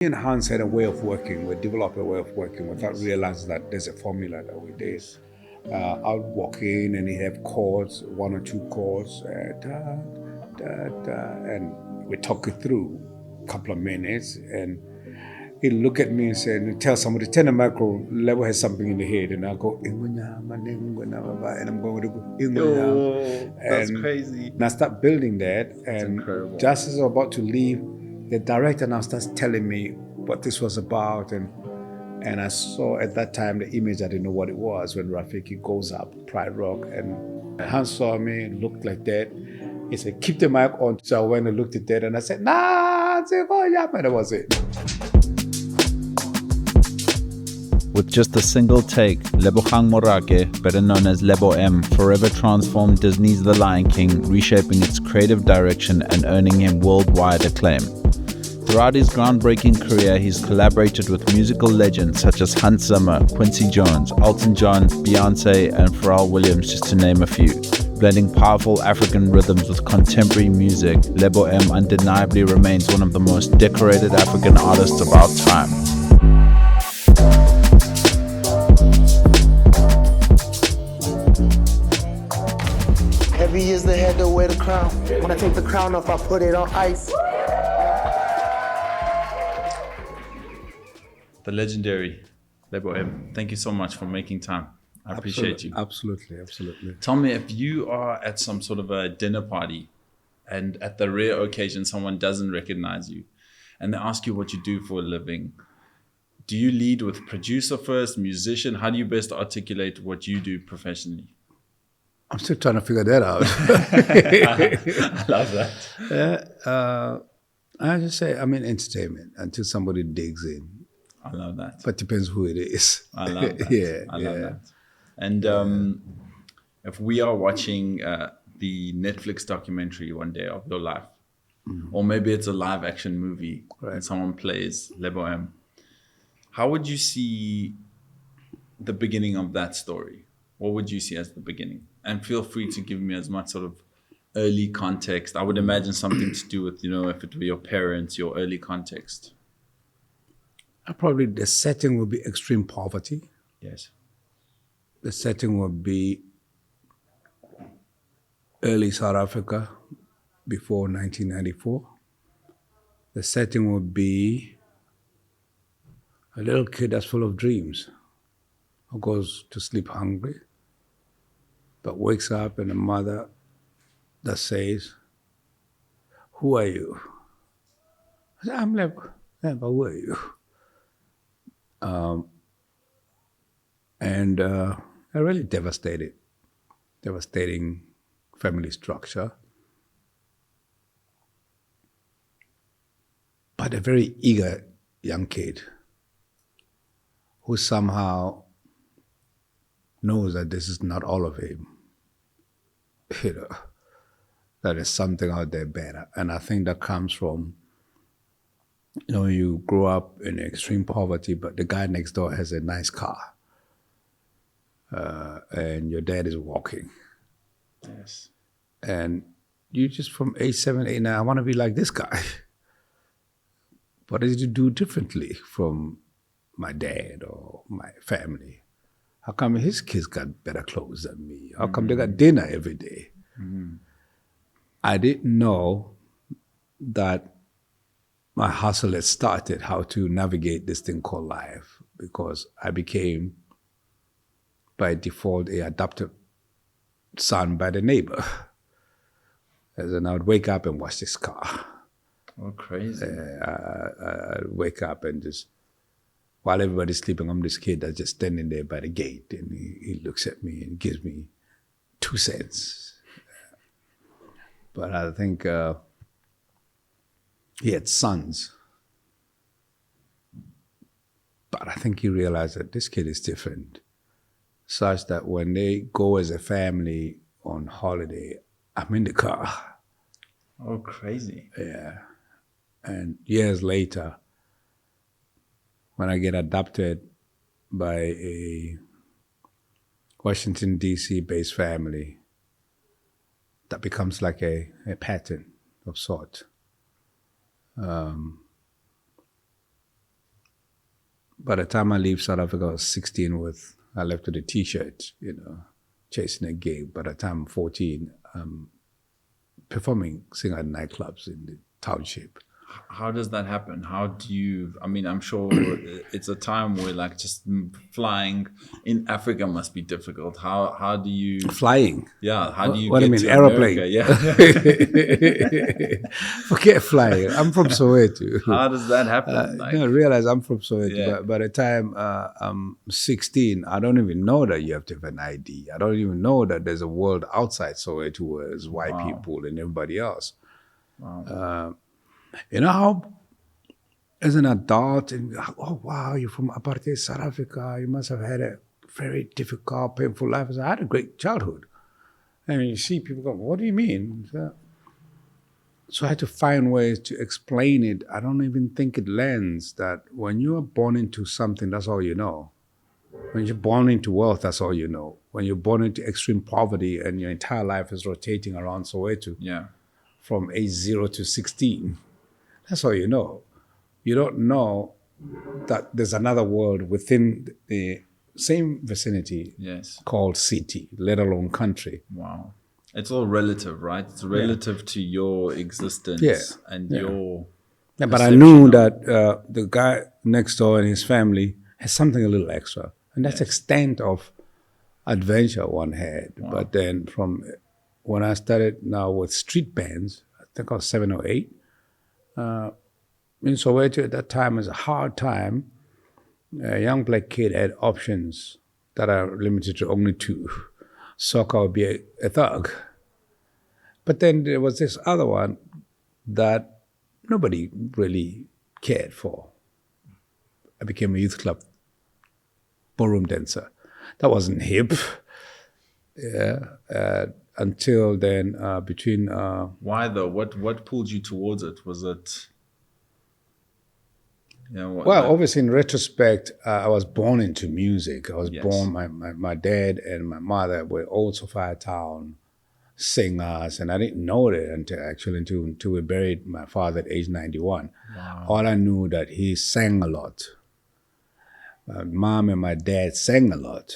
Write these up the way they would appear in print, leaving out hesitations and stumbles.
Me and Hans had a way of working. We developed a way of working without realizing that there's a formula that we did. I'll walk in and he have chords, one or two chords, and we talk it through a couple of minutes. And he'll look at me and say, and tell somebody, turn the micro, Lebo has something in the head. And I'll go, "Ingwenyama, ningwenama," and I'm going to go, Oh, that's and crazy. And I start building that. And incredible. just as I'm about to leave, the director now starts telling me what this was about. And I saw at that time the image, I didn't know what it was, when Rafiki goes up, Pride Rock. And Hans saw me, looked like that. He said, keep the mic on. So I went and looked at that and I said, nah, and that was it. With just a single take, Lebohang Morake, better known as Lebo M, forever transformed Disney's The Lion King, reshaping its creative direction and earning him worldwide acclaim. Throughout his groundbreaking career, he's collaborated with musical legends such as Hans Zimmer, Quincy Jones, Elton John, Beyoncé, and Pharrell Williams, just to name a few. Blending powerful African rhythms with contemporary music, Lebo M undeniably remains one of the most decorated African artists of our time. Heavy is the head that wear the crown. When I take the crown off, I put it on ice. The legendary Lebo M. Thank you so much for making time. I appreciate you. Absolutely. Tell me, if you are at some sort of a dinner party and at the rare occasion someone doesn't recognize you and they ask you what you do for a living, do you lead with producer first, musician? How do you best articulate what you do professionally? I'm still trying to figure that out. I love that. I just say I'm in entertainment until somebody digs in. I love that. But depends who it is. I love that. Yeah, I love that. And if we are watching the Netflix documentary one day of your life, or maybe it's a live action movie and someone plays Lebo M, how would you see the beginning of that story? What would you see as the beginning? And feel free to give me as much sort of early context. I would imagine something to do with, if it were your parents, your early context. Probably the setting would be extreme poverty. Yes. The setting would be early South Africa before 1994. The setting would be a little kid that's full of dreams, who goes to sleep hungry, but wakes up and a mother that says, "Who are you?" I said, "I'm Lebo." "Yeah, but who are you?" And a really devastating family structure, but a very eager young kid who somehow knows that this is not all of him, that there's something out there better. And I think that comes from, you grow up in extreme poverty, but the guy next door has a nice car, and your dad is walking. Yes. And you just from age 7, 8, 9, I want to be like this guy. What did you do differently from my dad or my family? How come his kids got better clothes than me? How come they got dinner every day? I didn't know that my hustle had started, how to navigate this thing called life, because I became, by default, a adopted son by the neighbor. As in, I would wake up and watch this car. Oh, crazy. I'd wake up and just, while everybody's sleeping, I'm this kid that's just standing there by the gate, and he looks at me and gives me 2 cents. But I think he had sons. But I think he realized that this kid is different, such that when they go as a family on holiday, I'm in the car. Oh, crazy. Yeah. And years later, when I get adopted by a Washington, D.C. based family, that becomes like a pattern of sort. by the time I leave South Africa, I was 16 I left with a T-shirt, chasing a gig. By the time I'm 14, performing, singing at nightclubs in the township. How does that happen? How do you, I'm sure it's a time where like just flying in Africa must be difficult. How do you... Flying? Yeah, how do you what get do you mean, to aeroplane? America? Yeah. Forget flying. I'm from Soweto. How does that happen? I realize I'm from Soweto, Yeah. but by the time I'm 16, I don't even know that you have to have an ID. I don't even know that there's a world outside Soweto where there's white people and everybody else. Wow. You know how, as an adult, and oh wow, you're from apartheid South Africa, you must have had a very difficult, painful life. I said, I had a great childhood. And you see people go, what do you mean? So I had to find ways to explain it. I don't even think it lands that when you are born into something, that's all you know. When you're born into wealth, that's all you know. When you're born into extreme poverty and your entire life is rotating around Soweto, Yeah. from age 0 to 16, that's all you know. You don't know that there's another world within the same vicinity Yes. called city, let alone country. Wow. It's all relative, right? It's relative to your existence and your... Yeah, but I knew that the guy next door and his family has something a little extra. And that's the extent of adventure one had. Wow. But then from when I started now with street bands, I think I was 7 or 8, in Soweto at that time was a hard time. A young black kid had options that are limited to only 2. Soccer or be a thug. But then there was this other one that nobody really cared for. I became a youth club ballroom dancer. That wasn't hip. Until then, between... Why though? What pulled you towards it? Was it... obviously, in retrospect, I was born into music. I was born, my dad and my mother were also Firetown singers, and I didn't know that until we buried my father at age 91. Wow. All I knew that he sang a lot. My mom and my dad sang a lot.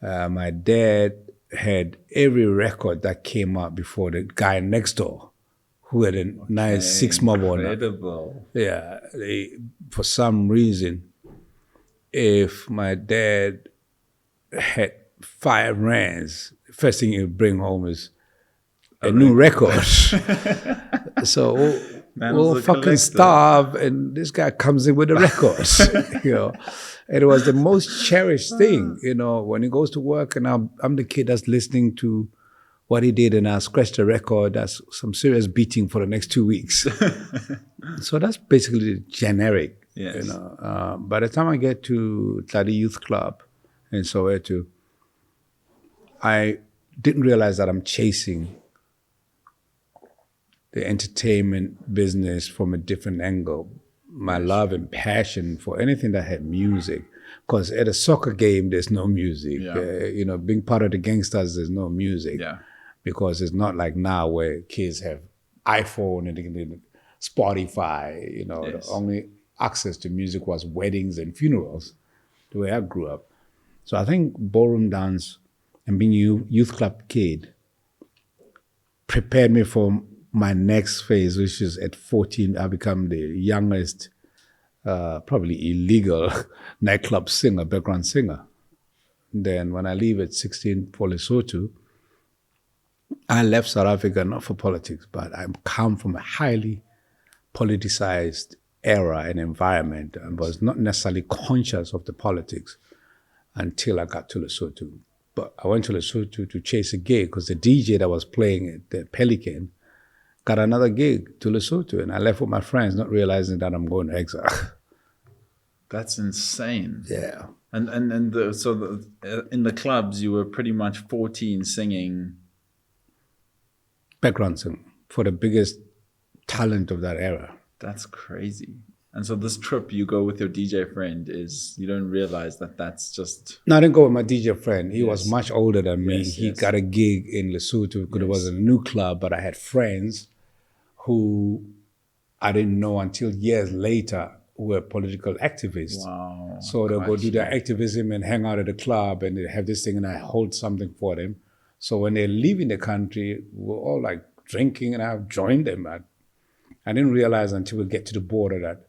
My dad had every record that came out before the guy next door, who had a nice 6 mob on it. Incredible. Yeah, for some reason, if my dad had 5 rands, first thing he would bring home is a new record. So we'll fucking starve, and this guy comes in with the records, And it was the most cherished thing, when he goes to work, and I'm the kid that's listening to what he did, and I scratched the record. That's some serious beating for the next 2 weeks. So that's basically the generic, Yes. By the time I get to Tladi Youth Club in Soweto, I didn't realize that I'm chasing the entertainment business from a different angle. My love and passion for anything that had music. Because at a soccer game, there's no music. Yeah. Being part of the gangsters, there's no music. Yeah. Because it's not like now where kids have iPhone and Spotify. Yes. The only access to music was weddings and funerals, the way I grew up. So I think ballroom dance and being a youth club kid prepared me for my next phase, which is at 14, I become the youngest, probably illegal nightclub singer, background singer. Then when I leave at 16 for Lesotho, I left South Africa not for politics, but I come from a highly politicized era and environment and was not necessarily conscious of the politics until I got to Lesotho. But I went to Lesotho to chase a gig because the DJ that was playing at the Pelican got another gig to Lesotho, and I left with my friends, not realizing that I'm going to exile. That's insane. Yeah. And in the clubs, you were pretty much 14 singing. Background singer for the biggest talent of that era. That's crazy. And so this trip you go with your DJ friend you don't realize that that's just... No, I didn't go with my DJ friend. He was much older than me. Yes, he got a gig in Lesotho because it was a new club, but I had friends who I didn't know until years later were political activists. Wow. So they'll go Quite do their activism and hang out at the club, and they have this thing, and I hold something for them. So when they're leaving the country, we're all like drinking, and I've joined them. I didn't realize until we get to the border that,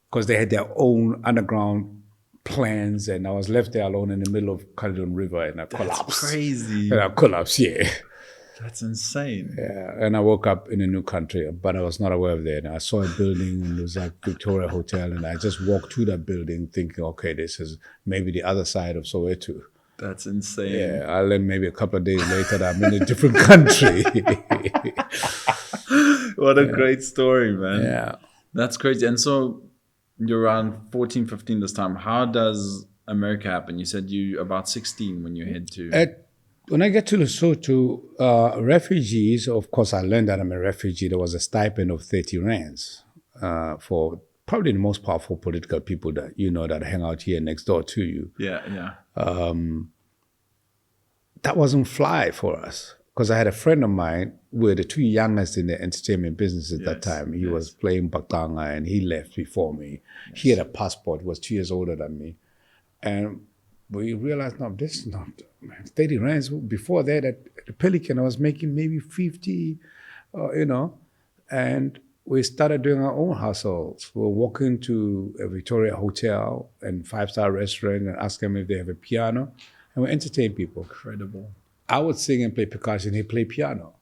because they had their own underground plans, and I was left there alone in the middle of Caledon River, and I collapsed. That's crazy. And I collapsed, yeah. That's insane. Yeah, and I woke up in a new country, but I was not aware of that. And I saw a building, and it was like Victoria Hotel, and I just walked to that building thinking, okay, this is maybe the other side of Soweto. That's insane. Yeah, I learned maybe a couple of days later that I'm in a different country. What a great story, man. Yeah. That's crazy. And so you're around 14, 15 this time. How does America happen? You said you about 16 when you head to... When I get to Lesotho, refugees, of course, I learned that I'm a refugee. There was a stipend of 30 rands for probably the most powerful political people that you know that hang out here next door to you. Yeah. That wasn't fly for us, because I had a friend of mine. We were the two youngest in the entertainment business at that time. He was playing Bakanga, and he left before me. He had a passport, was 2 years older than me. And we realized, no, this is not 30 rands. Before that, at the Pelican, I was making maybe 50, and we started doing our own hustles. We were walking to a Victoria hotel and 5-star restaurant and ask them if they have a piano, and we entertain people. Incredible. I would sing and play percussion, he played piano.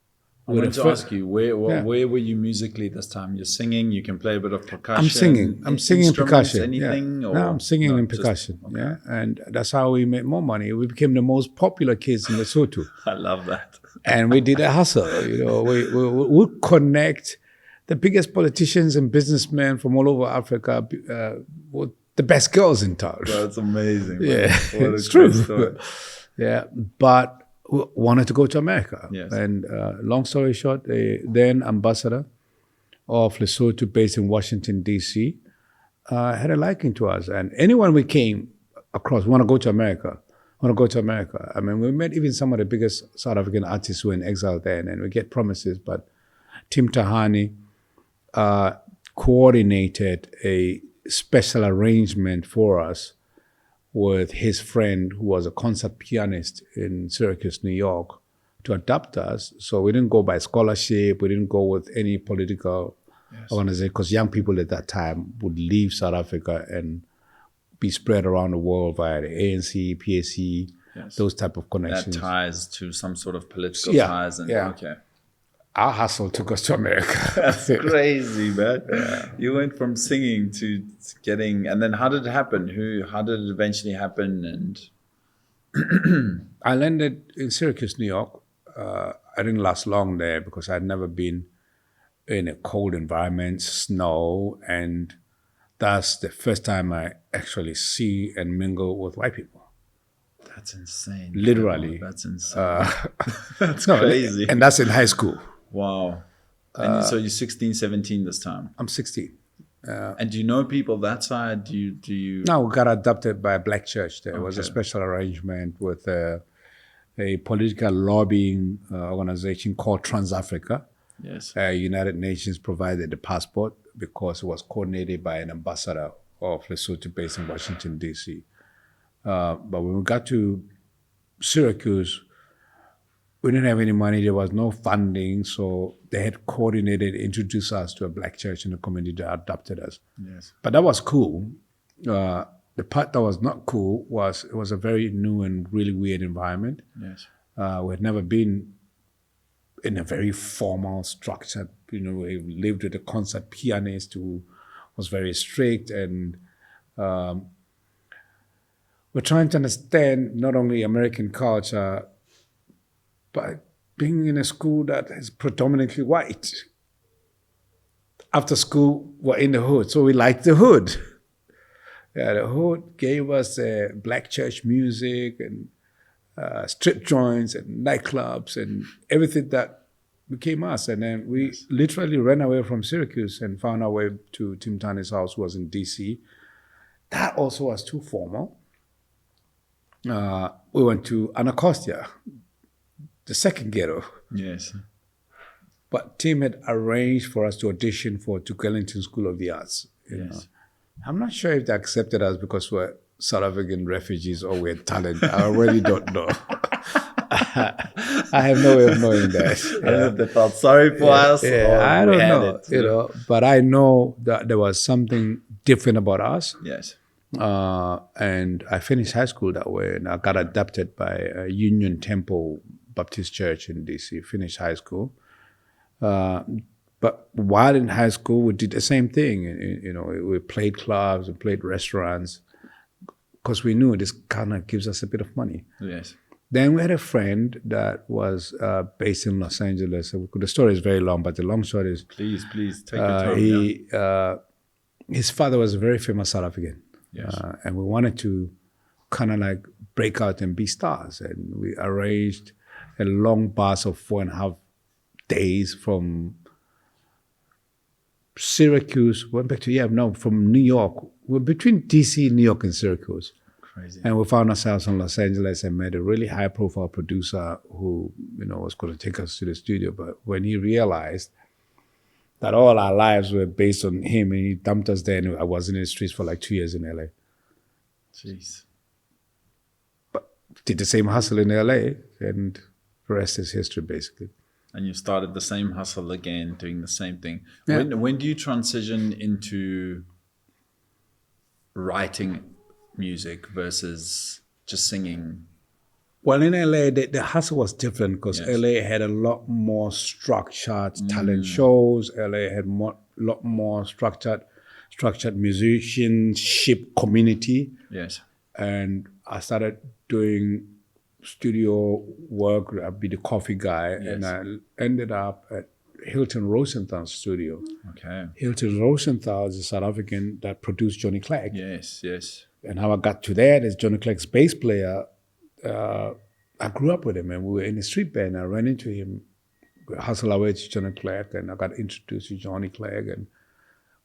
I wanted to ask you, where were you musically this time? You're singing, you can play a bit of percussion. I'm singing percussion. Anything? Yeah. Or No, I'm singing in just- percussion. okay. Yeah, and that's how we made more money. We became the most popular kids in Lesotho, I love that. and we did a hustle. We would connect the biggest politicians and businessmen from all over Africa with the best girls in town. That's amazing. Man. Yeah, What a it's great true. story. Yeah, but we wanted to go to America. Yes. And long story short, the then ambassador of Lesotho, based in Washington, D.C., had a liking to us. And anyone we came across, want to go to America. I mean, we met even some of the biggest South African artists who were in exile then, and we get promises. But Tim Tahani coordinated a special arrangement for us with his friend who was a concert pianist in Syracuse, New York, to adopt us. So we didn't go by scholarship. We didn't go with any political organization, because young people at that time would leave South Africa and be spread around the world via the ANC, PAC, those type of connections. That ties to some sort of political Yeah, ties. And yeah. Okay. Our hustle took us to America. That's crazy, man. You went from singing to getting, and then how did it happen? How did it eventually happen? And I landed in Syracuse, New York. I didn't last long there because I'd never been in a cold environment, snow, and that's the first time I actually see and mingle with white people. that's insane. Literally. That's insane. That's No, crazy. and that's in high school. Wow. And so you're 16, 17 this time. I'm 16. And do you know people that side? Do you? No, we got adopted by a black church. There was a Okay. special arrangement with a political lobbying organization called Trans-Africa. Yes. United Nations provided the passport because it was coordinated by an ambassador of Lesotho based in Washington, D.C. But when we got to Syracuse, we didn't have any money. There was no funding. So they had coordinated, introduced us to a black church in the community that adopted us. Yes. But that was cool. The part that was not cool was it was a very new and really weird environment. Yes. We had never been in a very formal structure. We lived with a concert pianist who was very strict, and we're trying to understand not only American culture, but being in a school that is predominantly white. After school, we're in the hood, so we liked the hood. Yeah, the hood gave us black church music and strip joints and nightclubs and everything that became us. And then we literally ran away from Syracuse and found our way to Tim Tahani's house, who was in D.C. That also was too formal. We went to Anacostia, the second ghetto. Yes. But Tim had arranged for us to audition for Duke Ellington School of the Arts. You know. I'm not sure if they accepted us because we're South African refugees or we're talent. I really don't know. I have no way of knowing that. I don't know if they felt sorry for us or I we don't had know, it. but I know that there was something different about us. Yes. And I finished high school that way, and I got adopted by Union Temple Baptist Church in DC. Finished high school, but while in high school, we did the same thing. You know, we played clubs, we played restaurants, because we knew this kind of gives us a bit of money. Yes. Then we had a friend that was based in Los Angeles. So the story is very long, but the long story is, Please take your time. his father was a very famous South African. Yes. And we wanted to kind of like break out and be stars. And we arranged a long bus of 4.5 days from Syracuse, went back to, from New York. We're between DC, New York, and Syracuse. Crazy. And we found ourselves in Los Angeles and met a really high-profile producer who, was going to take us to the studio. But when he realized that all our lives were based on him, and he dumped us there, and I was in the streets for like 2 years in LA. Jeez. But did the same hustle in LA, and the rest is history, basically. And you started the same hustle again, doing the same thing. Yeah. When do you transition into writing music versus just singing? Well, in LA, the hustle was different because Yes. LA had a lot more structured talent shows. LA had lot more structured musicianship community. Yes. And I started doing studio work. I'd be the coffee guy. Yes. And I ended up at Hilton Rosenthal's studio. Okay. Hilton Rosenthal is a South African that produced Johnny Clegg. Yes. And how I got to that is Johnny Clegg's bass player. I grew up with him, and we were in a street band. I ran into him, hustled our way to Johnny Clegg, and I got introduced to Johnny Clegg, and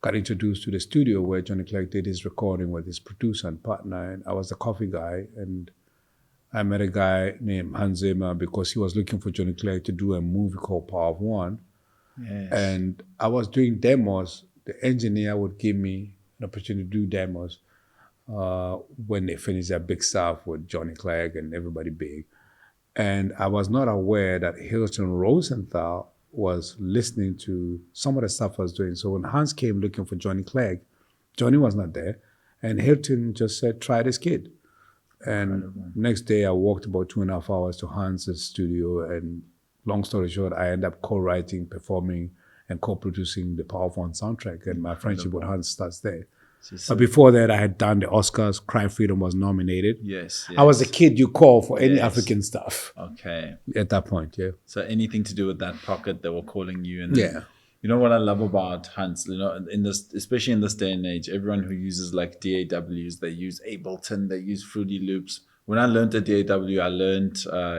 got introduced to the studio where Johnny Clegg did his recording with his producer and partner, and I was the coffee guy. And I met a guy named Hans Zimmer because he was looking for Johnny Clegg to do a movie called Power of One. Yes. And I was doing demos. The engineer would give me an opportunity to do demos when they finished their big stuff with Johnny Clegg and everybody big. And I was not aware that Hilton Rosenthal was listening to some of the stuff I was doing. So when Hans came looking for Johnny Clegg, Johnny was not there. And Hilton just said, try this kid. And next day I walked about 2.5 hours to Hans's studio, and long story short, I ended up co-writing, performing, and co-producing the Power of One soundtrack, and my friendship with Hans starts there. But before that, I had done the Oscars. Cry Freedom was nominated. Yes. I was the kid you call for any Yes. African stuff Okay. at that point, yeah. So anything to do with that pocket, they were calling you. And then, Yeah. you know what I love about Hans, in this, especially in this day and age, everyone who uses like DAWs, they use Ableton, they use Fruity Loops. When I learned a DAW, I learned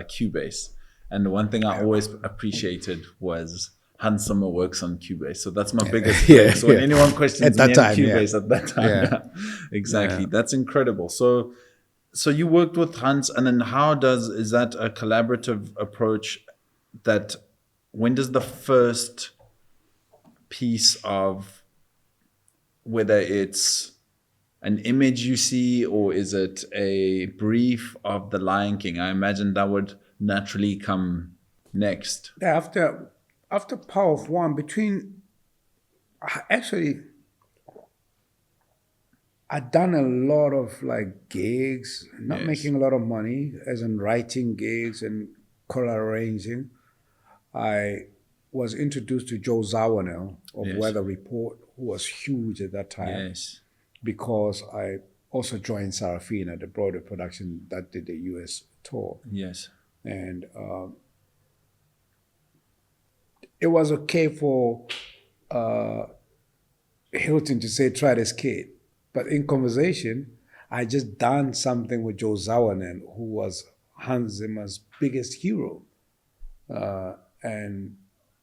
Cubase. And the one thing I always appreciated was Hans Zimmer works on Cubase. So that's my biggest thing. So when anyone questions At that me time, on Cubase at that time, exactly. That's incredible. So you worked with Hans, and then is that a collaborative approach that, when does the first piece of, whether it's an image you see or is it a brief of The Lion King, I imagine that would naturally come next. Yeah, after Power of One, I'd done a lot of like gigs, not Yes. making a lot of money, as in writing gigs and color arranging. I was introduced to Joe Zawinul of Yes. Weather Report, who was huge at that time, Yes. because I also joined Sarafina, the Broadway production that did the US tour. Yes. And it was okay for Hilton to say, try this kid. But in conversation, I just done something with Joe Zawinul, who was Hans Zimmer's biggest hero. And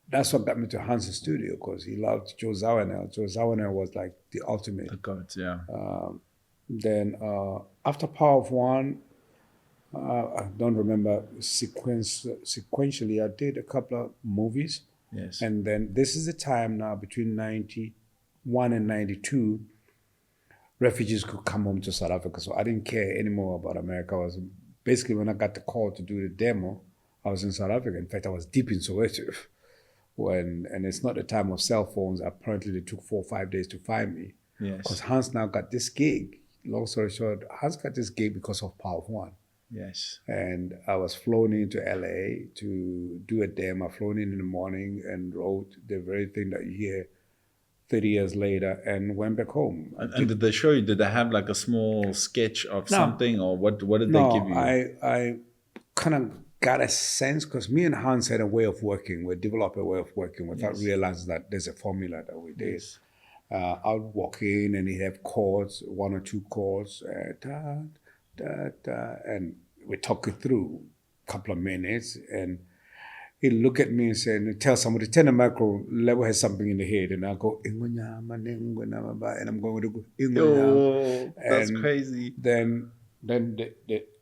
that's what got me to Hans' studio, because he loved Joe Zawinul. Joe Zawinul was like the ultimate. The goat, yeah. Then after Power of One, I don't remember sequentially, I did a couple of movies. Yes. And then this is the time now between 91 and 92, refugees could come home to South Africa. So I didn't care anymore about America. I was basically, when I got the call to do the demo, I was in South Africa. In fact, I was deep in Soweto. And it's not the time of cell phones. Apparently, they took 4 or 5 days to find me. Yes. Because Hans now got this gig. Long story short, Hans got this gig because of Power of One. Yes. And I was flown into LA to do a demo. I flown in the morning and wrote the very thing that you hear 30 years later and went back home. And did they show you, did they have like a small sketch of something, or what did they give you? I kind of got a sense, because me and Hans had a way of working. We developed a way of working without realizing that there's a formula that we did. Yes. I would walk in and he'd have chords, 1 or 2 chords, and we talk it through a couple of minutes, and he'd look at me and say, and tell somebody, turn the micro, Lebo has something in the head, and I go, and I'm going to go, oh, that's crazy. Then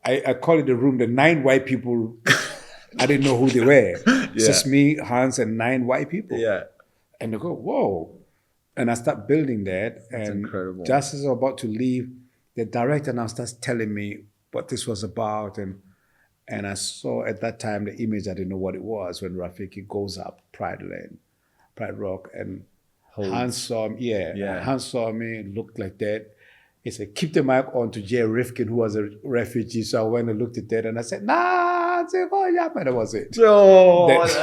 I call it the room, the 9 white people, I didn't know who they were. It's just me, Hans, and 9 white people. Yeah. And they go, whoa. And I start building that. That's and incredible. Just as I was about to leave, the director now starts telling me what this was about. And I saw at that time the image, I didn't know what it was, when Rafiki goes up Pride Lane, Pride Rock, and Hans saw me, Hans saw me, looked like that. He said, keep the mic on to Jay Rifkin, who was a refugee. So I went and looked at that and I said, nah, and that was it. Oh, that's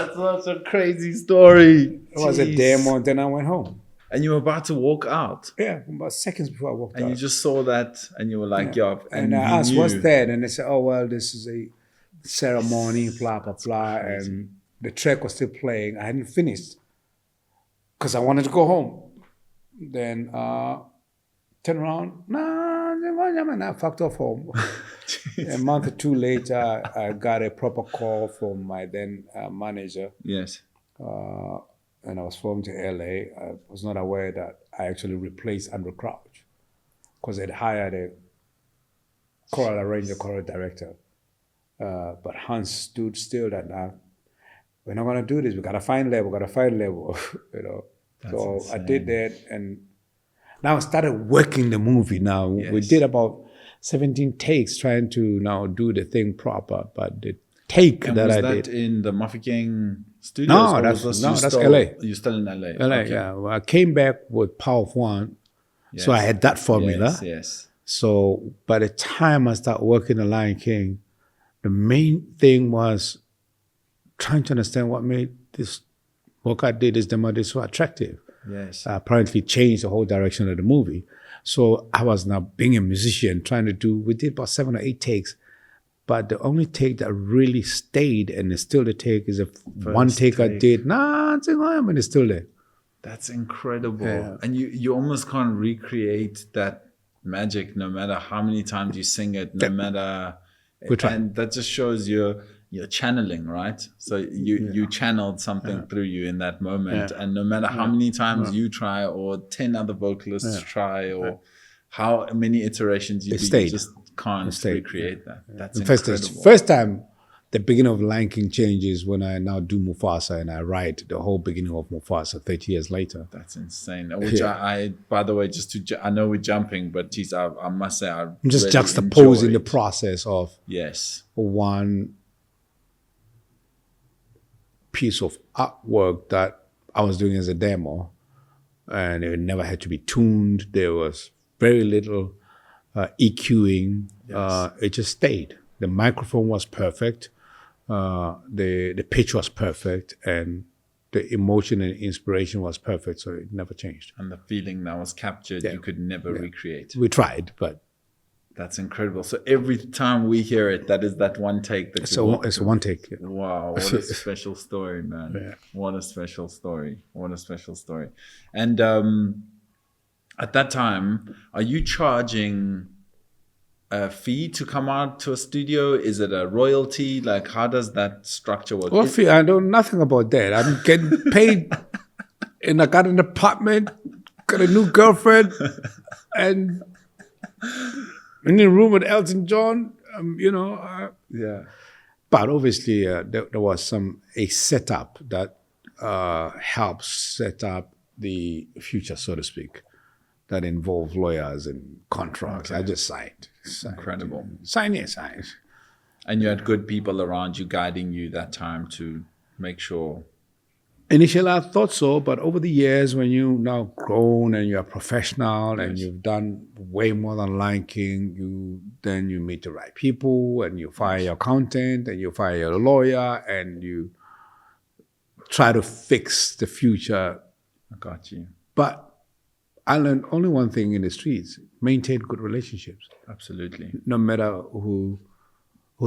such a crazy story. It was a demo, and then I went home. And you were about to walk out. Yeah, about seconds before I walked out. And you just saw that and you were like, And I asked, what's that? And they said, oh, well, this is a ceremony, blah, blah, blah. And the track was still playing. I hadn't finished because I wanted to go home. Then turn around, I fucked off home. A month or 2 later, I got a proper call from my then manager. Yes. And I was flown to LA. I was not aware that I actually replaced Andrew Crouch because they'd hired a choral arranger, choral director. But Hans stood still that now, we're not going to do this. We got to find Lebo, you know. That's so insane. I did that. And now I started working the movie now. Yes. We did about 17 takes trying to now do the thing proper. But the take and that was I that did. in the Mafikeng studios? No, or that's was this that's still, LA. You're still in LA. LA, Okay. yeah. Well, I came back with Power of One. Yes. So I had that formula. Yes, yes. So by the time I started working The Lion King, the main thing was trying to understand what made this work I did, this demo did so attractive. Yes. Apparently changed the whole direction of the movie. So I was now being a musician, trying to do, we did about 7 or 8 takes. But the only take that really stayed, and it's still the take, is one take I did, and it's still there. That's incredible. Yeah. And you almost can't recreate that magic no matter how many times you sing it, no matter. We try. And that just shows you're channeling, right? So you channeled something through you in that moment. Yeah. And no matter how many times you try, or 10 other vocalists try, or how many iterations you do, you just can't recreate that. That's incredible. First time, the beginning of Lion King changes when I now do Mufasa, and I write the whole beginning of Mufasa 30 years later. That's insane. Which I by the way, I know we're jumping, but geez, I must say, I'm just really juxtaposing the enjoyed. process of one piece of artwork that I was doing as a demo, and it never had to be tuned. There was very little EQing. It just stayed. The microphone was perfect. The pitch was perfect, and the emotion and inspiration was perfect, so it never changed. And the feeling that was captured, you could never recreate. We tried, but that's incredible. So every time we hear it, that is that one take that it's one take. Yeah. Wow, what a special story, man. Yeah. What a special story. What a special story. And at that time, are you charging a fee to come out to a studio? Is it a royalty? Like, how does that structure work? Well, I know nothing about that. I'm getting paid, and I got an apartment, got a new girlfriend, and in the room with Elton John. But obviously, there was a setup that helps set up the future, so to speak. that involve lawyers and contracts. Okay. I just signed. Incredible. Sign. And you had good people around you guiding you that time to make sure. Initially, I thought so, but over the years, when you now grown and you're a professional and Yes. you've done way more than Lion King, then you meet the right people and you fire your accountant and you fire your lawyer and you try to fix the future. I got you. But I learned only one thing in the streets: maintain good relationships. Absolutely. No matter who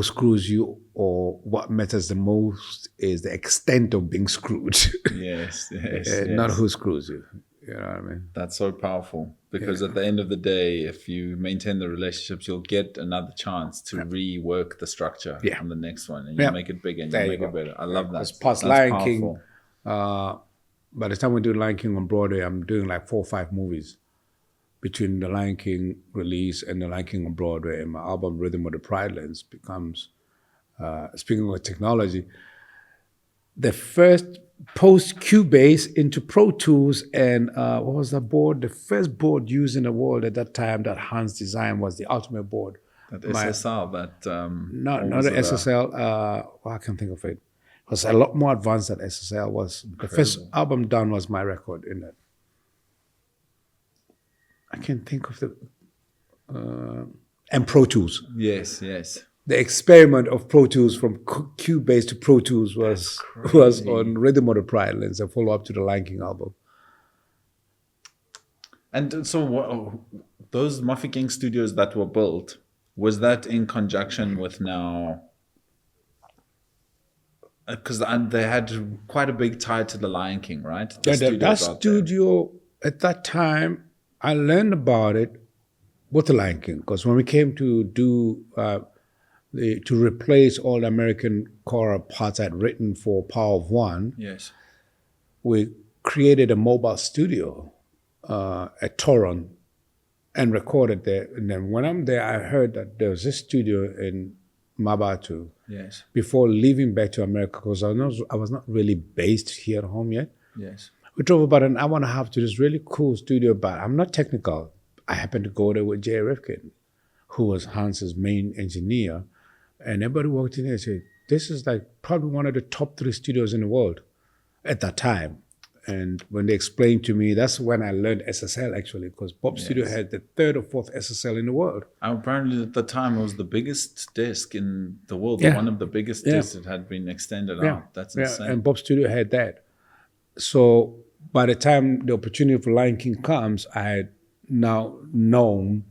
screws you, or what matters the most is the extent of being screwed. Yes. Not who screws you. You know what I mean? That's so powerful because at the end of the day, if you maintain the relationships, you'll get another chance to rework the structure on the next one, and you make it bigger and you make it better. I love that. Because past Lion King, by the time we do Lion King on Broadway, I'm doing like 4 or 5 movies between the Lion King release and the Lion King on Broadway, and my album Rhythm of the Pridelands becomes, speaking of technology, the first post-Cubase into Pro Tools, and what was the board? The first board used in the world at that time that Hans designed was the Ultimate board. That SSL, not the SSL. I can't think of it. It was a lot more advanced than SSL was. The first album done was my record in it. I can't think of the and Pro Tools. Yes. The experiment of Pro Tools from Cubase to Pro Tools was on Rhythm of the Pridelands, a follow-up to the Lion King album. And so those Muffy King studios that were built, was that in conjunction with now? Because they had quite a big tie to the Lion King, right? That studio, at that time, I learned about it with the Lion King, because when we came to do to replace all the American choral parts I'd written for Power of One, yes, we created a mobile studio at Toron and recorded there. And then when I'm there, I heard that there was this studio in Mabatu. Yes. Before leaving back to America, because I was not really based here at home yet. Yes. We drove about an hour and a half to this really cool studio, but I'm not technical. I happened to go there with Jay Rifkin, who was Hans's main engineer. And everybody walked in there and said, this is like probably one of the top 3 studios in the world at that time. And when they explained to me, that's when I learned SSL actually, because Pop Studio had the 3rd or 4th SSL in the world. Apparently at the time it was the biggest disc in the world, one of the biggest discs that had been extended out. That's insane. And Pop Studio had that. So by the time the opportunity for Lion King comes, I had now known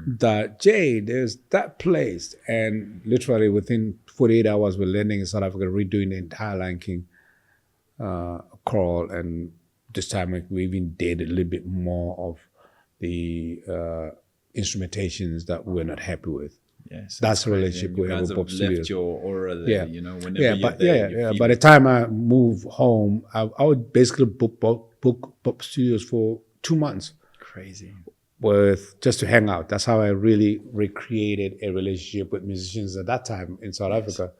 that, Jay, there's that place. And literally within 48 hours, we're landing in South Africa, redoing the entire Lion King choral, and this time we even did a little bit more of the instrumentations that we're not happy with. Yes, that's the relationship we have with Pop Studios. Left your aura there, you know, whenever you're there. By the time I moved home, I would basically book Pop Studios for 2 months. Crazy. Just to hang out. That's how I really recreated a relationship with musicians at that time in South Africa.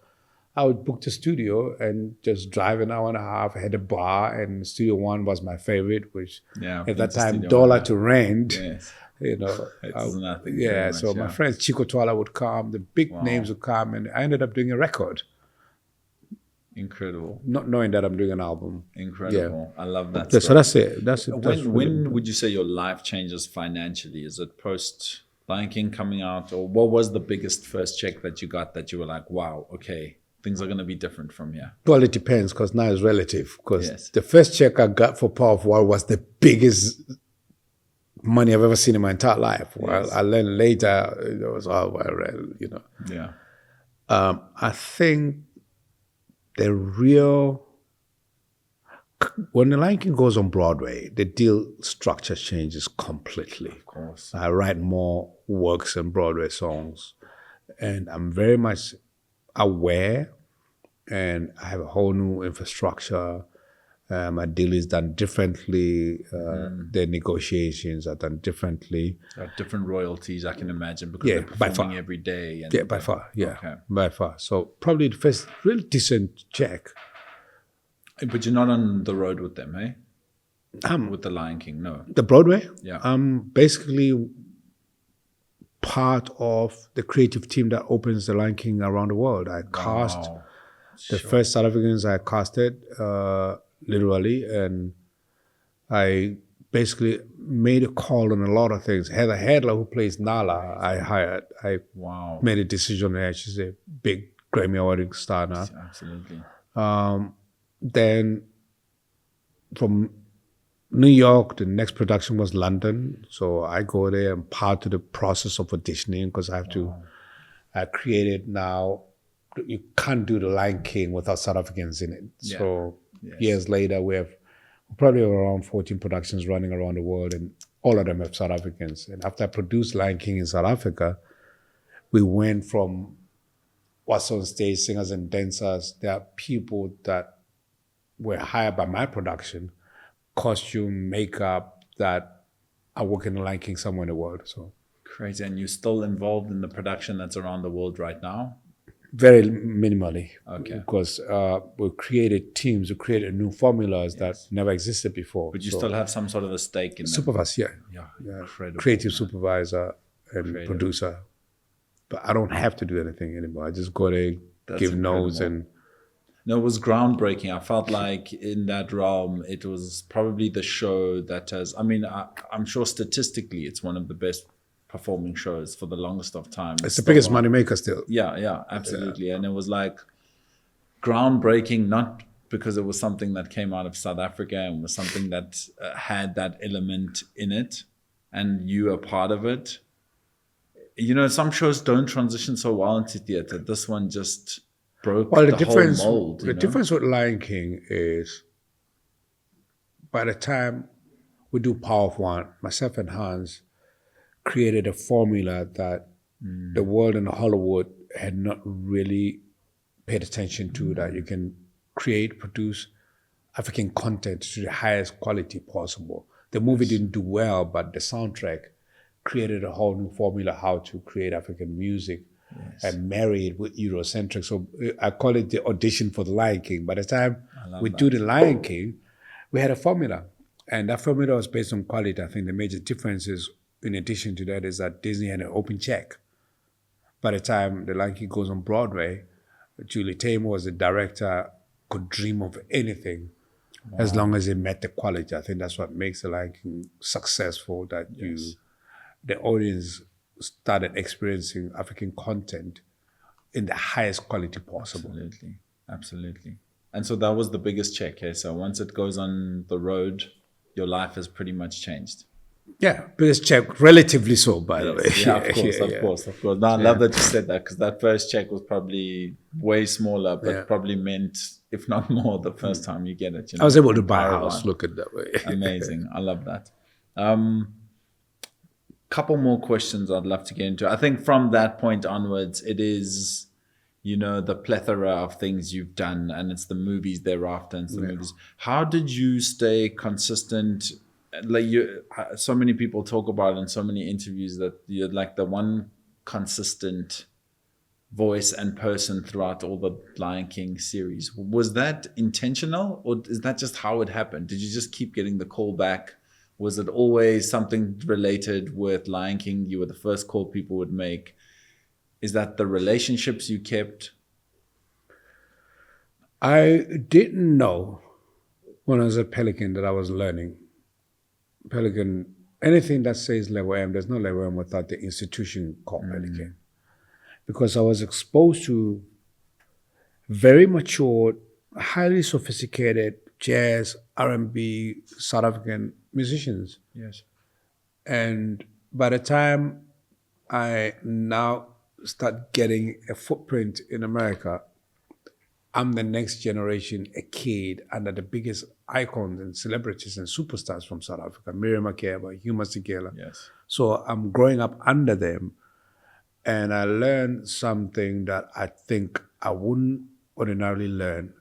I would book the studio and just drive an hour and a half. I had a bar, and Studio One was my favorite, which at that time, $1 to rent. Yes. You know, it's nothing. So my friends Chico Twala would come, the big names would come, and I ended up doing a record. Incredible. Not knowing that I'm doing an album. Incredible. I love that. So that's it. That's it. When would you say your life changes financially? Is it post Lion King coming out, or what was the biggest first check that you got that you were like, wow, okay, things are going to be different from here? Well, it depends, because now it's relative. Because the first check I got for Power of War was the biggest money I've ever seen in my entire life. Well, I learned later it was all well, you know. Yeah. I think the real, when the Lion King goes on Broadway, the deal structure changes completely. Of course. I write more works and Broadway songs, and I'm very much aware, and I have a whole new infrastructure. My deal is done differently. The negotiations are done differently. Different royalties, I can imagine, because they're performing every day. And by far. By far. So probably the first real decent check. But you're not on the road with them, eh? with The Lion King? No. The Broadway? Yeah. I'm basically part of the creative team that opens The Lion King around the world. I cast Wow. the first South Africans I casted, literally, and I basically made a call on a lot of things. Heather Hadler, who plays Nala, I hired. I Wow. made a decision there. She's a big Grammy Award star now. Absolutely. Then from New York, the next production was London. So I go there and part of the process of auditioning because I have to, I created now, you can't do The Lion King without South Africans in it. Yeah. So Yes. years later, we have probably around 14 productions running around the world, and all of them have South Africans. And after I produced Lion King in South Africa, we went from what's on stage, singers and dancers. There are people that were hired by my production, costume, makeup, that are working in Lion King somewhere in the world. So Crazy. And you're still involved in the production that's around the world right now? very minimally. Okay. Because we created teams, we created new formulas that never existed before. But you So still have some sort of a stake in them? supervise, yeah. Yeah, incredible. Creative supervisor and Creative. producer. But I don't have to do anything anymore. I just go there, That's give notes, incredible. and No, it was groundbreaking. I felt like in that realm, it was probably the show that has, I mean, I'm sure statistically it's one of the best performing shows for the longest of time. it's the biggest money maker still. Yeah, absolutely. And it was like groundbreaking, not because it was something that came out of South Africa and was something that had that element in it, and you are part of it. You know, some shows don't transition so well into theater. This one just broke Well, the whole mold. the difference with Lion King is by the time we do Power of One, myself and Hans created a formula that the world and Hollywood had not really paid attention to, that you can create, produce African content to the highest quality possible. The movie didn't do well, but the soundtrack created a whole new formula how to create African music and marry it with Eurocentric. So I call it the audition for the Lion King. By the time we do the Lion King, we had a formula. And that formula was based on quality. I think the major difference is, in addition to that, is that Disney had an open check. By the time the Lion King goes on Broadway, Julie Taymor was the director, could dream of anything as long as it met the quality. I think that's what makes the Lion King successful, that the audience started experiencing African content in the highest quality possible. Absolutely. And so that was the biggest check. Okay? So once it goes on the road, your life has pretty much changed. Yeah, biggest check, relatively so, by the way. Yeah, of course. No, I love that you said that, because that first check was probably way smaller, but probably meant, if not more, the first time you get it. You know, I was able to buy a house, look at that way. Amazing. I love that. Couple more questions I'd love to get into. I think from that point onwards, it is, you know, the plethora of things you've done, and it's the movies thereafter, and it's the movies. How did you stay consistent? Like so many people talk about in so many interviews that you're like the one consistent voice and person throughout all the Lion King series. Was that intentional, or is that just how it happened? Did you just keep getting the call back? Was it always something related with Lion King? You were the first call people would make. Is that the relationships you kept? I didn't know when I was at Pelican that I was learning. Pelican, anything that says Lebo M, there's no Lebo M without the institution called Pelican. Because I was exposed to very mature, highly sophisticated jazz, R&B, South African musicians. Yes. And by the time I now start getting a footprint in America, I'm the next generation, a kid under the biggest icons and celebrities and superstars from South Africa, Miriam Makeba, Hugh Masekela. Yes. So I'm growing up under them, and I learned something that I think I wouldn't ordinarily learn,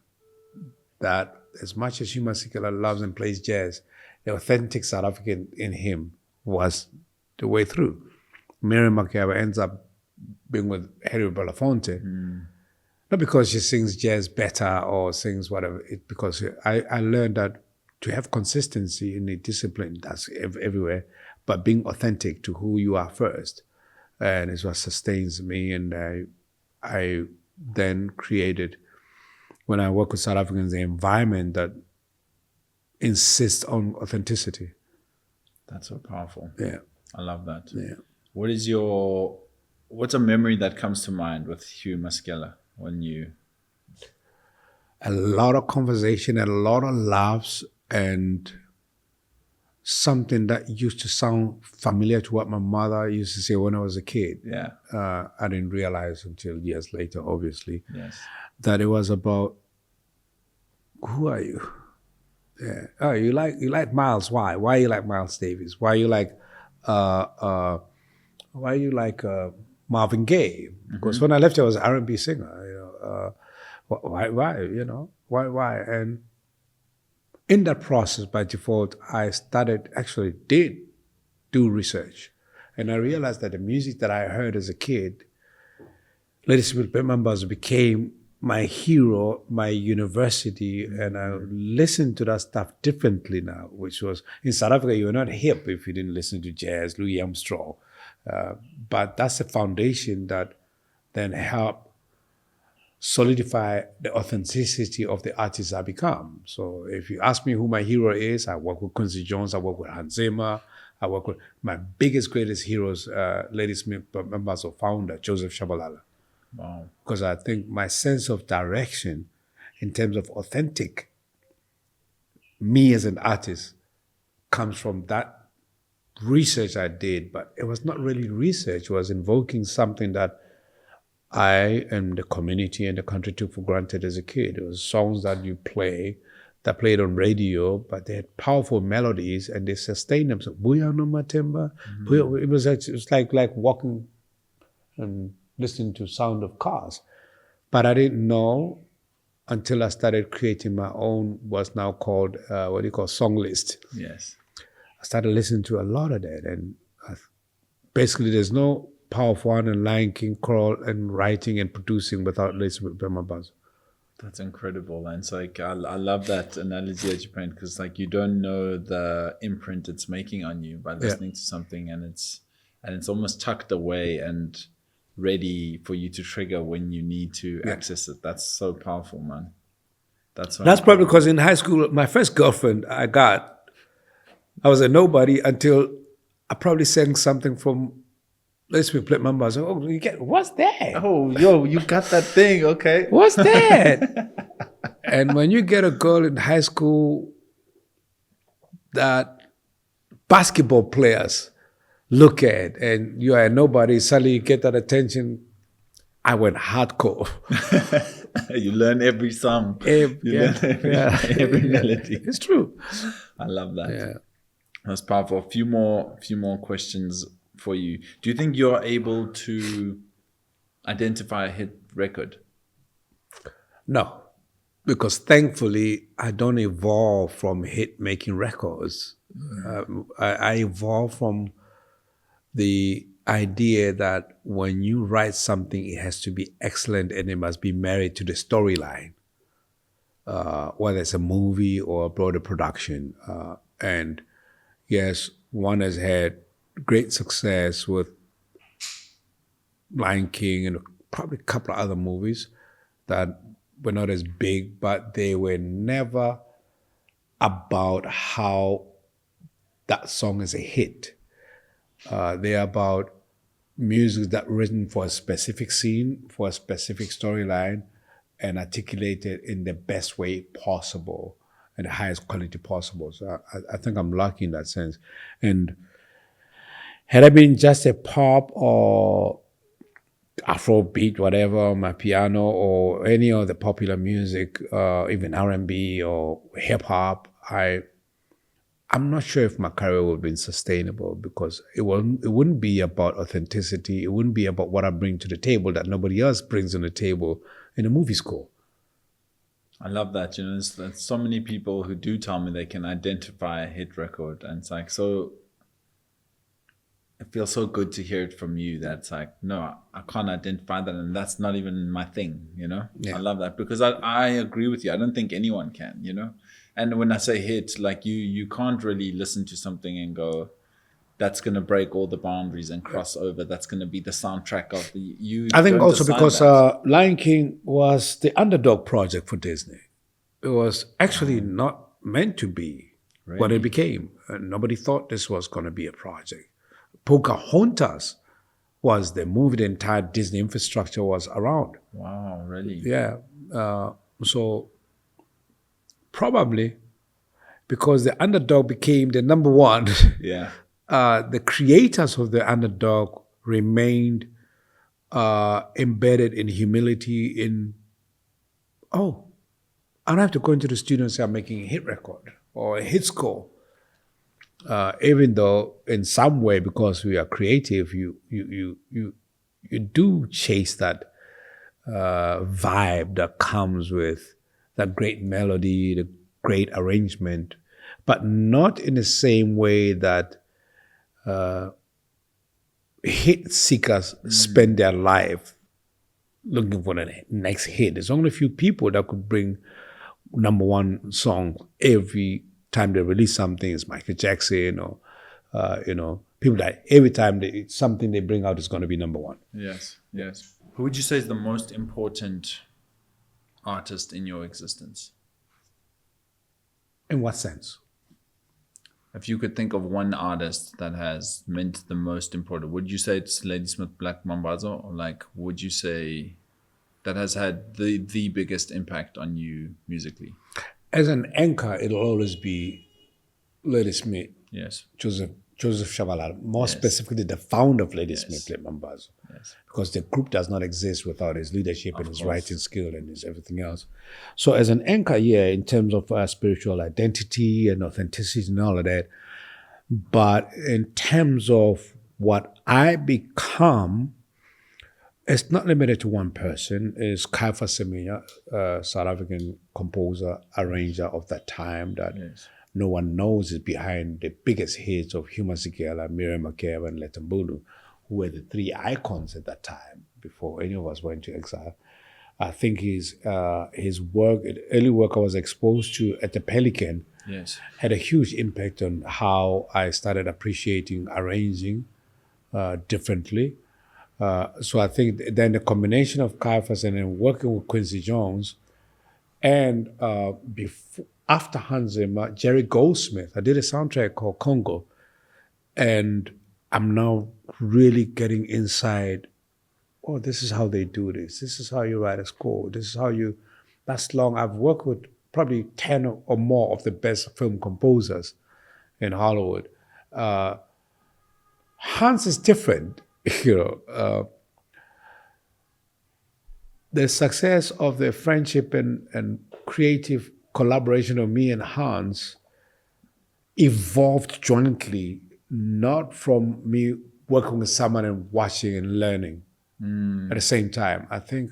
that as much as Hugh Masekela loves and plays jazz, the authentic South African in him was the way through. Miriam Makeba ends up being with Harry Belafonte, not because she sings jazz better or sings whatever, because I learned that to have consistency in a discipline that's everywhere, but being authentic to who you are first. And it's what sustains me. And I then created, when I work with South Africans, an environment that insists on authenticity. That's so powerful. Yeah. I love that. Yeah. What's a memory that comes to mind with Hugh Masekela when you... A lot of conversation, a lot of laughs, and something that used to sound familiar to what my mother used to say when I was a kid. Yeah. I didn't realize until years later, obviously, Yes. that it was about, who are you? Yeah. Oh, you like Miles? Why? Why you like Miles Davis? Why you like Marvin Gaye? Because when I left, I was an R&B singer. Why? You know, why? And in that process, by default, I did do research. And I realized that the music that I heard as a kid, Ladies with Members, became my hero, my university, and I listen to that stuff differently now, which was, in South Africa, you were not hip if you didn't listen to jazz, Louis Armstrong. But that's the foundation that then helped solidify the authenticity of the artist I become. So if you ask me who my hero is, I work with Quincy Jones, I work with Hans Zimmer, I work with my greatest heroes, Ladies Members of founder, Joseph Shabalala. Wow. Because I think my sense of direction in terms of authentic me as an artist comes from that research I did, but it was not really research, it was invoking something that I and the community and the country took for granted as a kid. It was songs that you play, that played on radio, but they had powerful melodies and they sustained them. So, Buya no Matemba. It was like walking and listening to sound of cars. But I didn't know until I started creating my own, what's now called, song list. Yes. I started listening to a lot of that. And basically there's no Power of One and Lion King, crawl and writing and producing without listening to my buzz. That's incredible. And it's like, I love that analogy that you paint, because like you don't know the imprint it's making on you by listening to something, and it's almost tucked away and ready for you to trigger when you need to access it. That's so powerful, man. That's probably because in high school, my first girlfriend I was a nobody until I probably sang something from Let's Play Members. Oh, what's that? Oh, yo, you got that thing, okay. What's that? And when you get a girl in high school that basketball players look at and you are a nobody, suddenly you get that attention. I went hardcore. You learn every song. You learn every melody. It's true. I love that. Yeah. That's powerful. A few more questions for you. Do you think you're able to identify a hit record? No, because thankfully I don't evolve from hit making records. I evolve from the idea that when you write something, it has to be excellent and it must be married to the storyline, whether it's a movie or a broader production. And yes, one has had great success with Lion King and probably a couple of other movies that were not as big, but they were never about how that song is a hit. They're about music that's written for a specific scene, for a specific storyline, and articulated in the best way possible and the highest quality possible. So I think I'm lucky in that sense. And had I been just a pop or Afrobeat, whatever, on my piano, or any of the popular music, even R&B or hip hop, I'm not sure if my career would have been sustainable, because it wouldn't be about authenticity. It wouldn't be about what I bring to the table that nobody else brings on the table in a movie score. I love that. You know, there's so many people who do tell me they can identify a hit record, and it's like, so it feels so good to hear it from you. That's like, no, I can't identify that, and that's not even my thing, you know? Yeah. I love that, because I agree with you. I don't think anyone can, you know? And when I say hit, like you can't really listen to something and go, that's going to break all the boundaries and cross over. That's going to be the soundtrack of the. You. I think don't also decide because that. Lion King was the underdog project for Disney. It was actually not meant to be what it became. Nobody thought this was going to be a project. Pocahontas was the movie the entire Disney infrastructure was around. Wow, really? Yeah. So probably because the underdog became the number one, Yeah. the creators of the underdog remained embedded in humility I don't have to go into the studio and say I'm making a hit record or a hit score. Even though in some way, because we are creative, you do chase that vibe that comes with that great melody, the great arrangement, but not in the same way that hit seekers spend their life looking for the next hit. There's only a few people that could bring number one song every time they release something. It's Michael Jackson or people that every time something they bring out is going to be number one. Yes. Yes. Who would you say is the most important artist in your existence? In what sense? If you could think of one artist that has meant the most important, would you say it's Ladysmith Black Mambazo, or like would you say that has had the biggest impact on you musically? As an anchor, it'll always be Ladysmith, Yes. Joseph Shabalala, more specifically the founder of Ladysmith Black Mambazo, because the group does not exist without his leadership and his writing skill and his everything else. So as an anchor, in terms of spiritual identity and authenticity and all of that, but in terms of what I become, it's not limited to one person. It's Kaifa Semenya, South African composer, arranger of that time that no one knows is behind the biggest hits of Huma Sikela, Miriam Makeba, and Letambulu, who were the three icons at that time before any of us went to exile. I think his work, early work I was exposed to at the Pelican, had a huge impact on how I started appreciating arranging differently. So I think then the combination of Caiaphas and then working with Quincy Jones, and after Hans Zimmer, Jerry Goldsmith, I did a soundtrack called Congo, and I'm now really getting inside, this is how they do this. This is how you write a score. This is how that's long. I've worked with probably 10 or more of the best film composers in Hollywood. Hans is different, the success of the friendship and creative collaboration of me and Hans evolved jointly, not from me working with someone and watching and learning at the same time. I think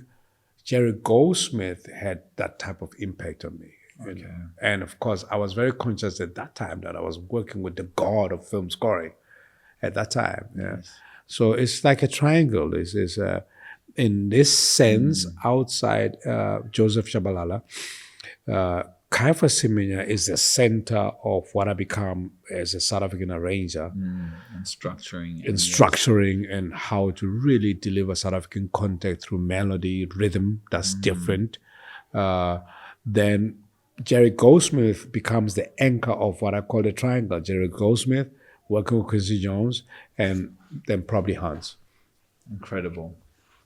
Jerry Goldsmith had that type of impact on me. You know? And of course, I was very conscious at that time that I was working with the god of film scoring at that time. Yes. So it's like a triangle. It's in this sense, outside Joseph Shabalala, Kaifa Semenya is the center of what I become as a South African arranger. And structuring. And how to really deliver South African content through melody, rhythm that's different. Then Jerry Goldsmith becomes the anchor of what I call the triangle. Jerry Goldsmith, working with Quincy Jones, and then probably Hans. Incredible.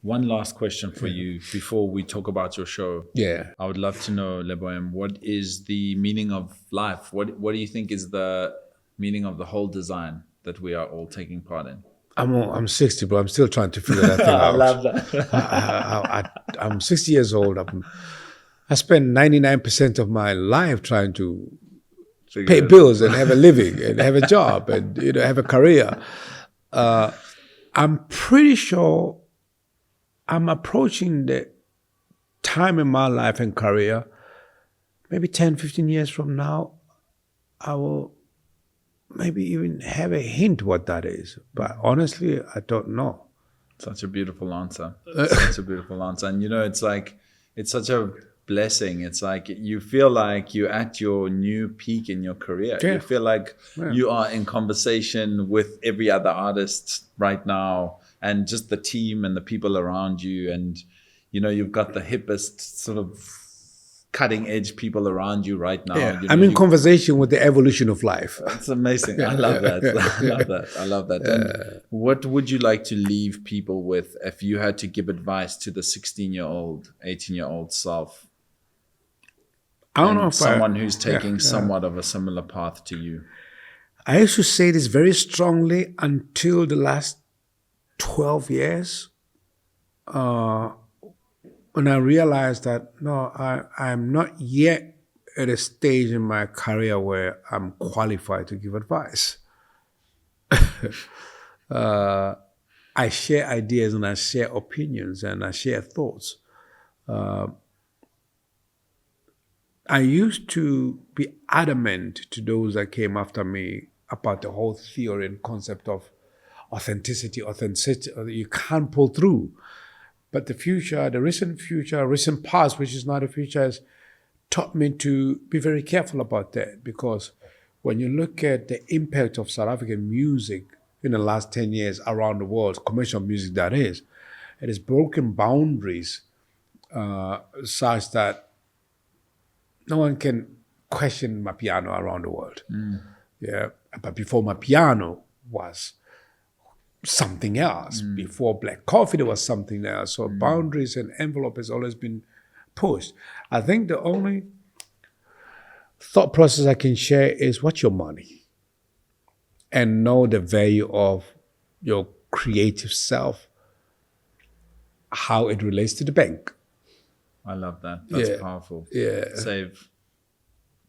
One last question for you before we talk about your show. Yeah. I would love to know, Lebo M, what is the meaning of life? What do you think is the meaning of the whole design that we are all taking part in? I'm 60, but I'm still trying to figure that thing out. I love that. I'm 60 years old. I spend 99% of my life trying to pay bills and have a living and have a job and have a career. I'm pretty sure I'm approaching the time in my life and career, maybe 10, 15 years from now, I will maybe even have a hint what that is. But honestly, I don't know. Such a beautiful answer. Such a beautiful answer. And it's such a blessing. It's like you feel like you're at your new peak in your career. Yeah. You feel like you are in conversation with every other artist right now, and just the team and the people around you. And, you know, you've got the hippest sort of cutting edge people around you right now. Yeah. You know, I'm in conversation with the evolution of life. it's amazing. I love that. I love that. And what would you like to leave people with if you had to give advice to the 16-year-old, 18-year-old self? I don't know if someone who's taking somewhat of a similar path to you. I used to say this very strongly until the last 12 years. When I realized that, no, I'm not yet at a stage in my career where I'm qualified to give advice. I share ideas and I share opinions and I share thoughts. I used to be adamant to those that came after me about the whole theory and concept of authenticity. You can't pull through. But the recent past, which is not the future, has taught me to be very careful about that, because when you look at the impact of South African music in the last 10 years around the world, commercial music that is, it has broken boundaries such that no one can question my piano around the world. Yeah, but before my piano was something else. Before Black Coffee, there was something else. So boundaries and envelope has always been pushed. I think the only thought process I can share is, what's your money? And know the value of your creative self, how it relates to the bank. I love that. That's powerful. Yeah. Save.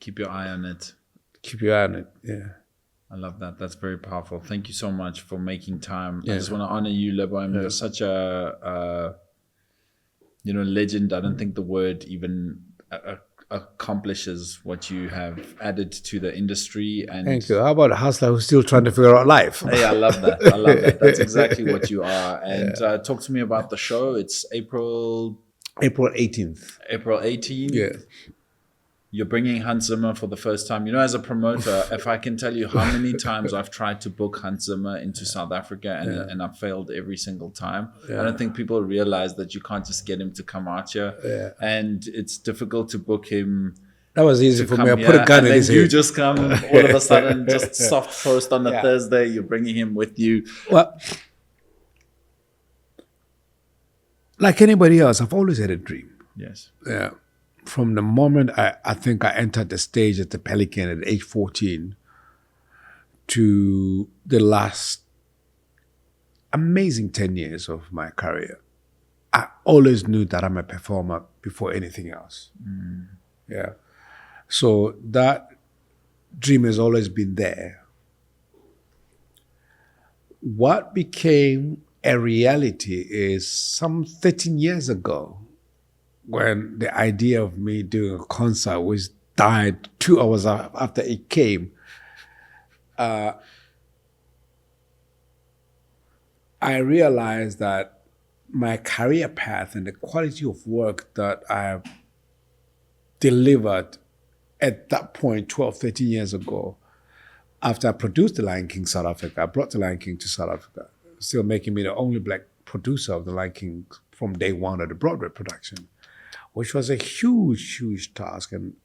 Keep your eye on it. Keep your eye on it, yeah. I love that. That's very powerful. Thank you so much for making time. I just want to honor you, Lebo M. You're such a legend. I don't think the word even accomplishes what you have added to the industry. And thank you. How about a hustler who's still trying to figure out life? Hey, I love that. I love that. That's exactly what you are. And talk to me about the show. It's April 18th. April 18th. Yeah. You're bringing Hans Zimmer for the first time. You know, as a promoter, if I can tell you how many times I've tried to book Hans Zimmer into South Africa and I've failed every single time. I don't think people realize that you can't just get him to come out here. And it's difficult to book him. That was easy for me. I Here, put a gun in his head. You just come all of a sudden, just soft post on a Thursday. You're bringing him with you. Well, like anybody else, I've always had a dream. Yes. Yeah. From the moment I think I entered the stage at the Pelican at age 14 to the last amazing 10 years of my career, I always knew that I'm a performer before anything else. Yeah. So that dream has always been there. What became a reality is some 13 years ago, when the idea of me doing a concert, which died 2 hours after it came, I realized that my career path and the quality of work that I have delivered at that point, 12, 13 years ago, after I produced The Lion King South Africa, I brought The Lion King to South Africa, still making me the only Black producer of The Lion King from day one of the Broadway production, which was a huge, huge task. And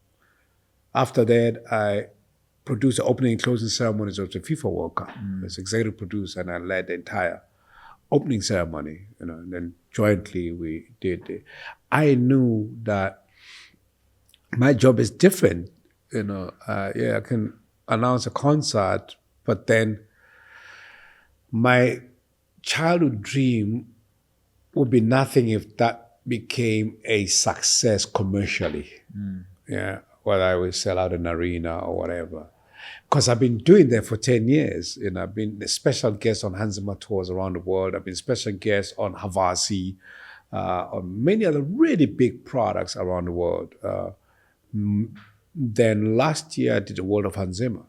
after that, I produced the opening and closing ceremonies of the FIFA World Cup as executive producer, and I led the entire opening ceremony, and then jointly we did it. I knew that my job is different, I can announce a concert, but then my childhood dream would be nothing if that became a success commercially. Whether I would sell out an arena or whatever. Because I've been doing that for 10 years. I've been a special guest on Hans Zimmer tours around the world. I've been special guest on Havasi, on many other really big products around the world. Then last year I did the World of Hans Zimmer.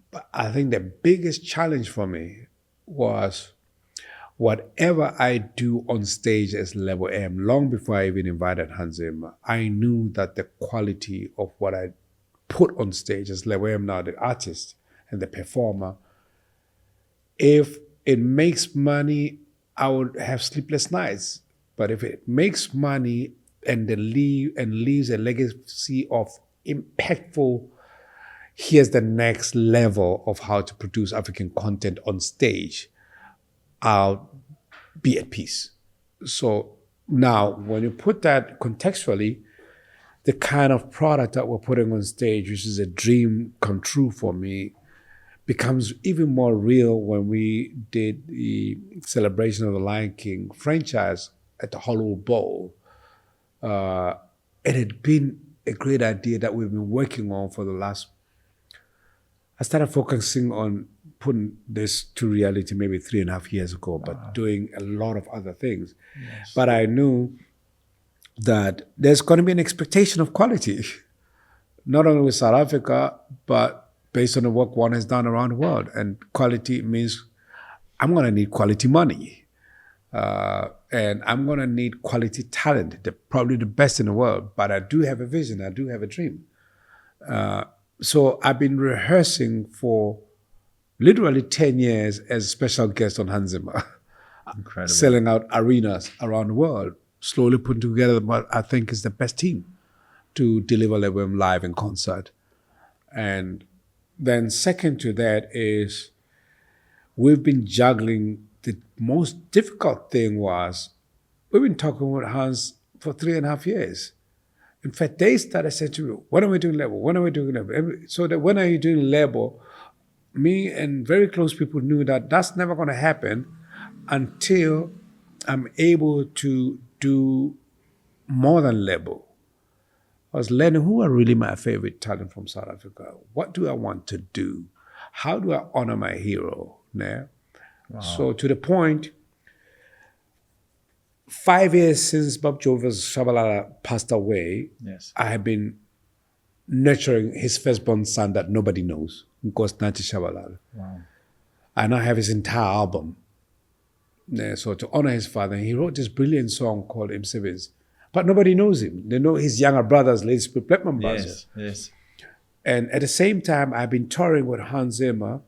But I think the biggest challenge for me was whatever I do on stage as Lebo M, long before I even invited Hans Zimmer, I knew that the quality of what I put on stage as Lebo M now, the artist and the performer, if it makes money, I would have sleepless nights. But if it makes money and leaves a legacy of impactful, here's the next level of how to produce African content on stage, I'll be at peace. So now, when you put that contextually, the kind of product that we're putting on stage, which is a dream come true for me, becomes even more real when we did the celebration of the Lion King franchise at the Hollywood Bowl. It had been a great idea that we've been working on for the last. I started focusing on putting this to reality maybe 3.5 years ago, but doing a lot of other things. Yes. But I knew that there's going to be an expectation of quality, not only with South Africa, but based on the work one has done around the world. And quality means I'm going to need quality money. And I'm going to need quality talent, probably the best in the world. But I do have a vision. I do have a dream. So I've been rehearsing for literally 10 years as a special guest on Hans Zimmer. Incredible. Selling out arenas around the world, slowly putting together what I think is the best team to deliver Lebo M live in concert. And then second to that is we've been juggling. The most difficult thing was we've been talking with Hans for 3.5 years. In fact, they started saying to me, when are we doing Lebo? When are we doing Lebo? So that when are you doing Lebo? Me and very close people knew that that's never going to happen until I'm able to do more than Lebo. I was learning who are really my favorite talent from South Africa. What do I want to do? How do I honor my hero? Yeah? Wow. So to the point, 5 years since Bob Jovis Shabalala passed away, yes, I have been nurturing his firstborn son that nobody knows, Nkosinathi Shabalala. Wow. I now have his entire album. Yeah, so to honor his father, he wrote this brilliant song called M7s, but nobody knows him. They know his younger brothers, late Split Blackman brothers. Yes, yes. And at the same time, I've been touring with Hans Zimmer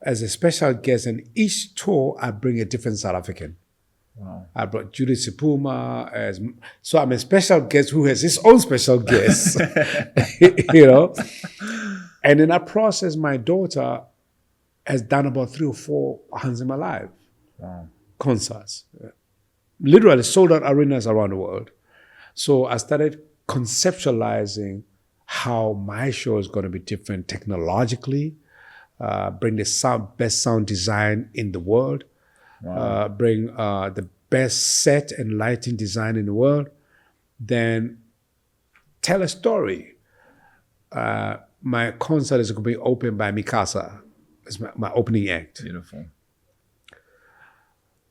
as a special guest, and each tour I bring a different South African. Wow. I brought Judith Sipuma so I'm a special guest who has his own special guest, you know. And in that process, my daughter has done about 3 or 4 Hans Zimmer live concerts, literally sold out arenas around the world. So I started conceptualizing how my show is going to be different technologically, bring the best sound design in the world. Wow. Bring the best set and lighting design in the world, then tell a story. My concert is going to be opened by Mikasa. It's my opening act. Beautiful.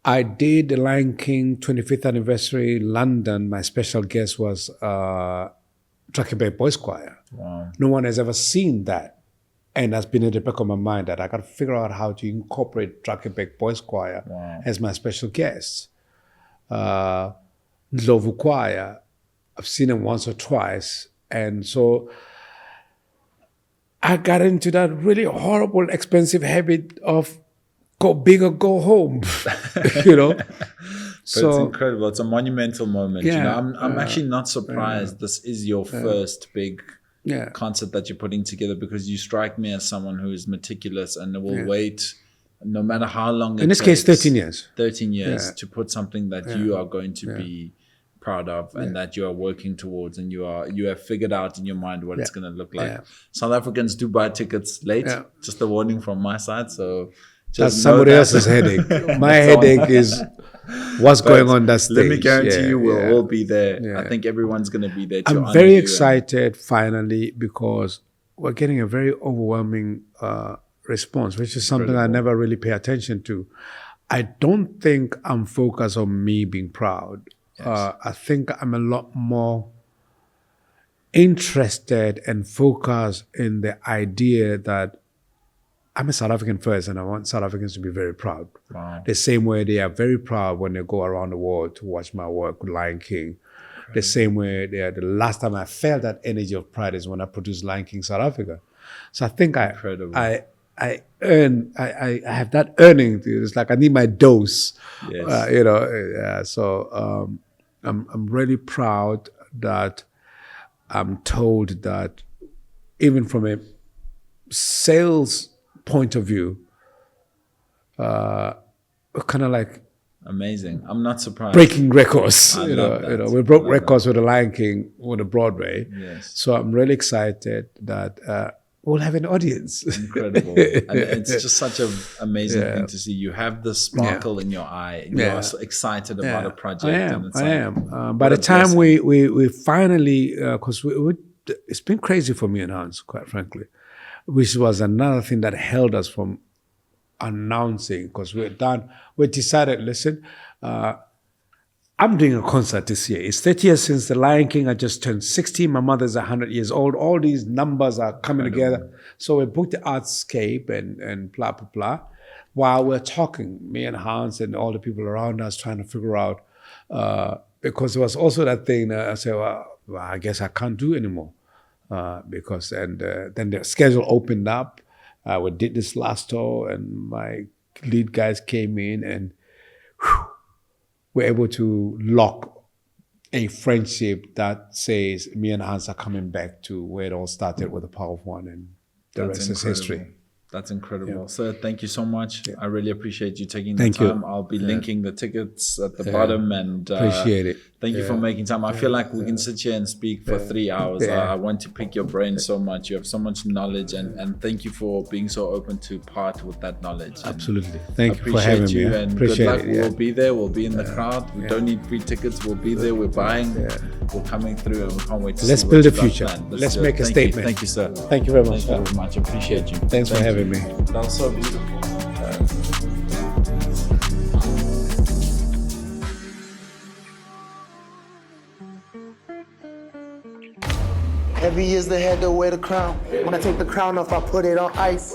I did the Lion King 25th anniversary in London. My special guest was Drakensberg Boys Choir. Wow. No one has ever seen that. And that's been in the back of my mind that I got to figure out how to incorporate Drakensberg Boys Choir as my special guest. Ndlovu Choir, I've seen them once or twice. And so I got into that really horrible, expensive habit of go big or go home, you know? So it's incredible. It's a monumental moment. Yeah, you know, I'm actually not surprised this is your first big concert that you're putting together, because you strike me as someone who is meticulous and will wait no matter how long it takes. In this case, 13 years. 13 years to put something that you are going to be proud of and that you are working towards, and you have figured out in your mind what it's going to look like. South Africans do buy tickets late. Just a warning from my side. So that's somebody else's headache. My headache is what's going on that stage. Let me guarantee you we'll all be there. I think everyone's going to be there too. I'm very excited finally, because we're getting a very overwhelming response, which is something I never really pay attention to. I don't think I'm focused on me being proud. Yes. I think I'm a lot more interested and focused in the idea that I'm a South African first, and I want South Africans to be very proud. Wow. The same way they are very proud when they go around the world to watch my work with Lion King. The same way they are. The last time I felt that energy of pride is when I produced Lion King South Africa. So I think I have that earning. It's like I need my dose. Yes. So I'm really proud that I'm told that even from a sales point of view, kind of like Amazing. I'm not surprised. breaking records. I love that. We broke records with the Lion King with the Broadway. Yes. So I'm really excited that we'll have an audience. Incredible. And it's just such an amazing thing to see. You have the sparkle in your eye. You are so excited about a project. I am. By the time we finally, because it's been crazy for me and Hans, quite frankly, which was another thing that held us from announcing, because we decided, listen, I'm doing a concert this year. It's 30 years since The Lion King. I just turned 60. My mother's 100 years old. All these numbers are coming together. So we booked the Artscape and blah, blah, blah. While we're talking, me and Hans and all the people around us trying to figure out, because there was also that thing, I said, well, I guess I can't do anymore. Because then the schedule opened up. We did this last tour, and my lead guys came in, and we're able to lock a friendship that says me and Hans are coming back to where it all started with the Power of One, and the rest is history. That's incredible. Yeah. Sir, thank you so much. Yeah. I really appreciate you taking the thank time. You. I'll be linking the tickets at the bottom, and appreciate it. Thank you for making time. I feel like we can sit here and speak for 3 hours. I want to pick your brain so much. You have so much knowledge, and thank you for being so open to part with that knowledge. Absolutely. Thank you for having me. And appreciate good luck. It, We'll be there. We'll be in the crowd. We don't need free tickets. We'll be there. We're buying. We're coming through, and we can't wait to Let's see build what a future. Let's make a statement. Thank you, sir. Thank you very much. Thank you very much. Appreciate you. Thanks for having me. That was so beautiful. Heavy is the head that wear the crown. When I take the crown off, I put it on ice.